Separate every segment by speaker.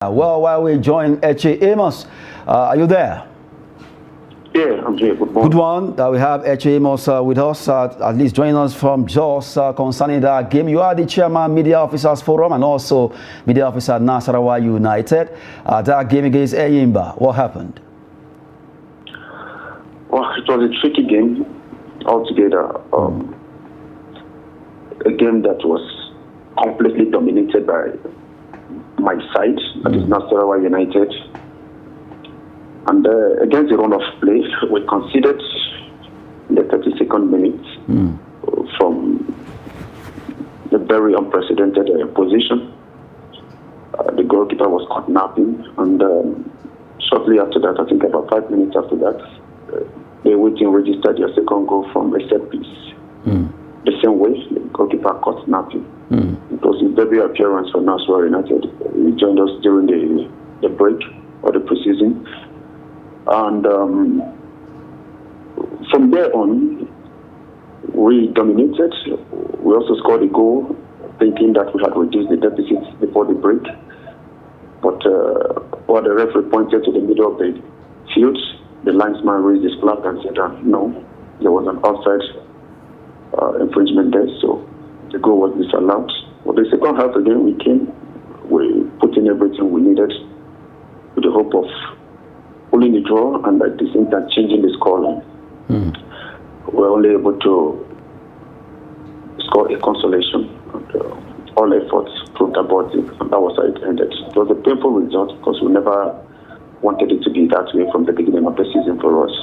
Speaker 1: Well, while we join Eche Amos, are you there?
Speaker 2: Yeah, I'm here. Good morning.
Speaker 1: Good one. We have Eche Amos with us, at least joining us from Jos concerning that game. You are the chairman, Media Officers Forum, and also Media Officer at Nasarawa United. That game against Eyimba, what happened?
Speaker 2: Well, it was a tricky game altogether. A game that was completely dominated by my side, that is Nasarawa United. And against the run of play, we conceded in the 32nd minute from the very unprecedented position. The goalkeeper was caught napping, and shortly after that, I think about 5 minutes after that, the waiting registered their second goal from a set piece. The same way, the goalkeeper caught napping. It was his debut appearance for Nasarawa United. He joined us during the break or the preseason. And from there on, we dominated. We also scored a goal, thinking that we had reduced the deficit before the break. But while the referee pointed to the middle of the field, the linesman raised his flag and said, no, there was an offside infringement there, so the goal was disallowed. But the second half again, we put in everything we needed with the hope of pulling the draw and at the same time changing the scoreline. We were only able to score a consolation, and all efforts proved abortive, and that was how it ended. It was a painful result because we never wanted it to be that way from the beginning of the season for us.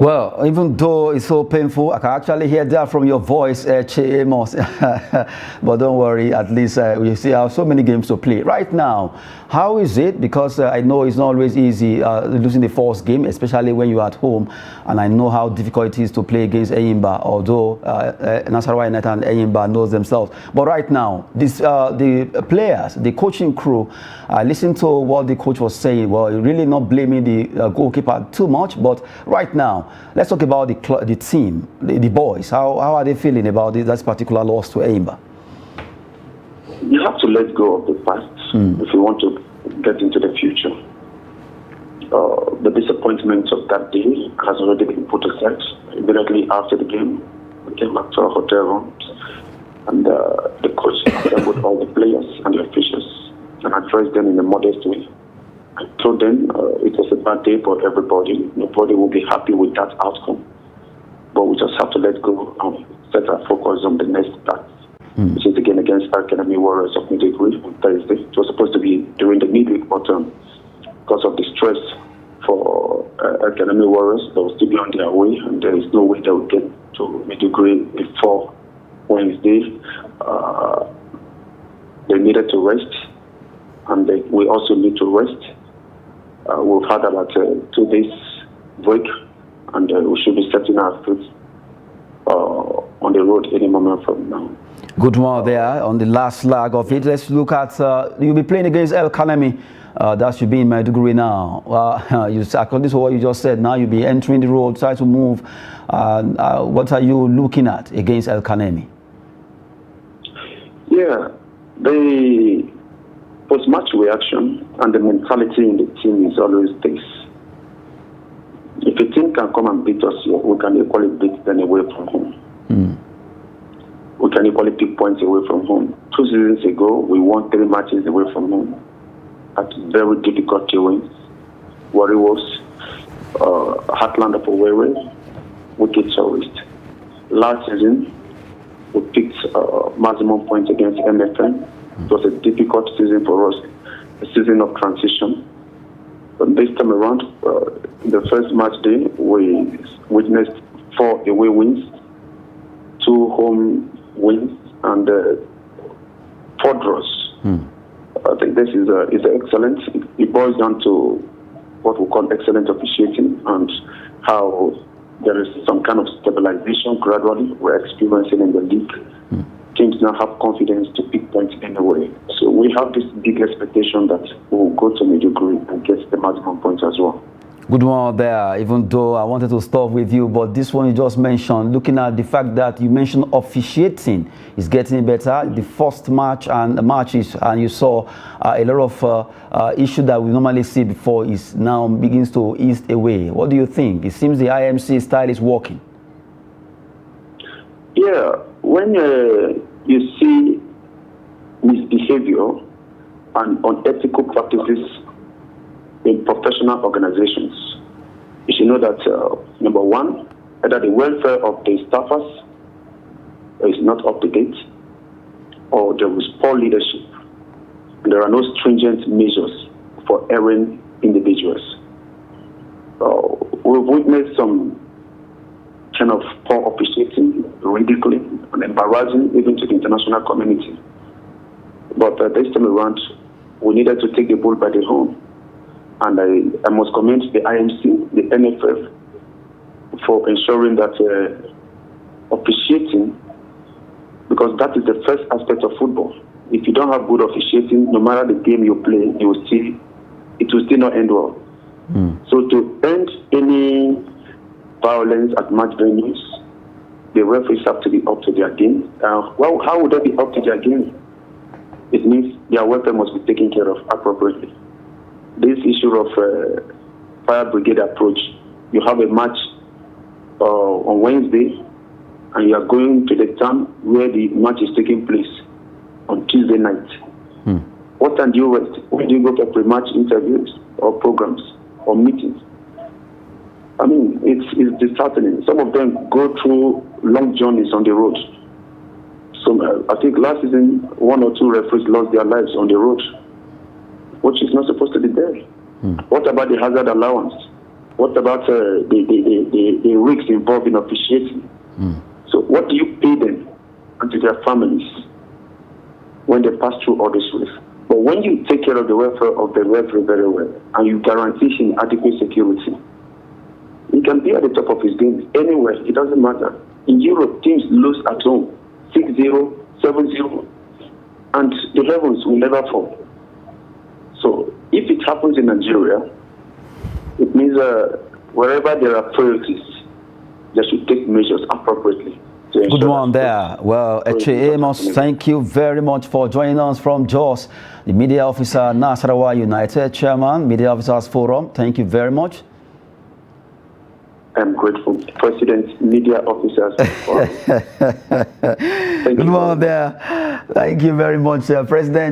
Speaker 1: Well, even though it's so painful, I can actually hear that from your voice, Eche Amos. But don't worry, at least we see how so many games to play. Right now, how is it? Because I know it's not always easy losing the first game, especially when you're at home. And I know how difficult it is to play against Eyimba, although Nasarawa United and Eyimba knows themselves. But right now, the players, the coaching crew, listen to what the coach was saying. Well, really not blaming the goalkeeper too much, but right now, let's talk about the team, the boys. How are they feeling about this particular loss to Eyimba?
Speaker 2: You have to let go of the past if you want to get into the future. The disappointment of that day has already been put aside. Immediately after the game, we came back to our hotel rooms, and the coach assembled all the players and the officials and addressed them in a modest way. I told them it was a bad day for everybody. Nobody will be happy with that outcome. But we just have to let go and set our focus on the next task, which is again against Academy Warriors of Maiduguri on Thursday. It was supposed to be during the midweek, but because of the stress for Academy Warriors, they will still be on their way, and there is no way they will get to Maiduguri before Wednesday. They needed to rest, and we also need to rest. We've had about 2 days break, and we should be setting our feet on the road any moment from now.
Speaker 1: Good one there on the last leg of it. Let's look at, you'll be playing against El Kanemi. That should be in Maiduguri now. According to what you just said, now you'll be entering the road, try to move. What are you looking at against El Kanemi?
Speaker 2: Yeah, the post-match reaction and the mentality in the team is always this. If a team can come and beat us here, we can equally beat them away from home. We can equally pick points away from home. 2 seasons ago, we won 3 matches away from home at very difficult terrains. Warriors, Heartland of Owerri, Wicked Tourist. Last season, we picked maximum points against MFN. It was a difficult season for us, a season of transition. But this time around, the first match day, we witnessed 4 away wins, 2 home wins, and 4 draws. I think this is excellent. It boils down to what we call excellent officiating and how there is some kind of stabilization gradually we're experiencing in the league. Teams now have confidence to pick points anyway. So we have this big expectation that we will go to Maiduguri and get the maximum points as well.
Speaker 1: Good one there, even though I wanted to start with you, but this one you just mentioned, looking at the fact that you mentioned officiating is getting better. The first match and matches, and you saw a lot of issues that we normally see before is now begins to ease away. What do you think? It seems the IMC style is working.
Speaker 2: Yeah, when you see misbehavior and unethical practices in professional organizations, you should know that, number one, either the welfare of the staffers is not up to date, or there is poor leadership. There are no stringent measures for erring individuals. We've witnessed some kind of poor officiating, ridiculing, and embarrassing even to the international community. But this time around, we needed to take the bull by the horn. And I must commend the IMC, the NFF, for ensuring that officiating, because that is the first aspect of football. If you don't have good officiating, no matter the game you play, it will still not end well. So to end any violence at match venues, the referees have to be up to their game. Well, how would they be up to their game? It means their welfare must be taken care of appropriately. This issue of fire brigade approach, you have a match on Wednesday, and you are going to the town where the match is taking place on Tuesday night. What time do you rest? When do you go for pre-match interviews or programs or meetings? I mean, it's disheartening. Some of them go through long journeys on the road. So I think last season, 1 or 2 referees lost their lives on the road, which is not supposed to be there. What about the hazard allowance? What about the risks involved in officiating? So what do you pay them and to their families when they pass through all this risk? But when you take care of the welfare of the referee very well, and you guarantee him adequate security, he can be at the top of his game anywhere. It doesn't matter. In Europe, teams lose at home 6-0, 7-0, and the heavens will never fall. So if it happens in Nigeria, it means wherever there are priorities, they should take measures appropriately.
Speaker 1: Good one there. Well, Eche Amos, thank you very much for joining us from Jos, the media officer, Nasarawa United chairman, Media Officers Forum. Thank you very much.
Speaker 2: I'm grateful. President, Media Officers Forum.
Speaker 1: Good one there. Thank you very much, President.